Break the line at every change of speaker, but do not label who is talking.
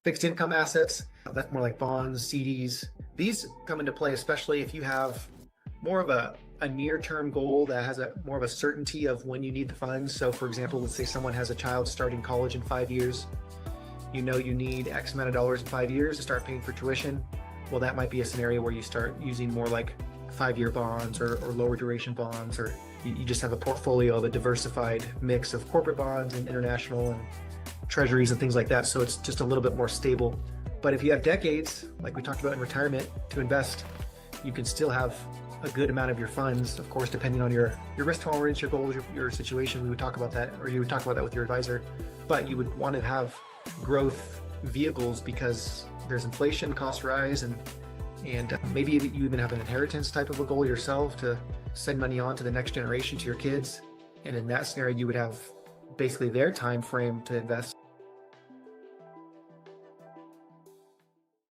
Fixed income assets, that's more like bonds, CDs. These come into play, especially if you have more of a near-term goal that has a more of a certainty of when you need the funds. So for example, let's say someone has a child starting college in 5 years. You know you need X amount of dollars in 5 years to start paying for tuition. Well, that might be a scenario where you start using more like 5-year bonds or lower duration bonds, or you just have a portfolio of a diversified mix of corporate bonds and international and treasuries and things like that. So it's just a little bit more stable. But if you have decades, like we talked about in retirement, to invest, you can still have a good amount of your funds, of course, depending on your risk tolerance, your goals, your situation. We would talk about that, or you would talk about that with your advisor. But you would want to have growth vehicles because there's inflation, costs rise, and maybe you even have an inheritance type of a goal yourself to send money on to the next generation, to your kids. And in that scenario, you would have basically their time frame to invest.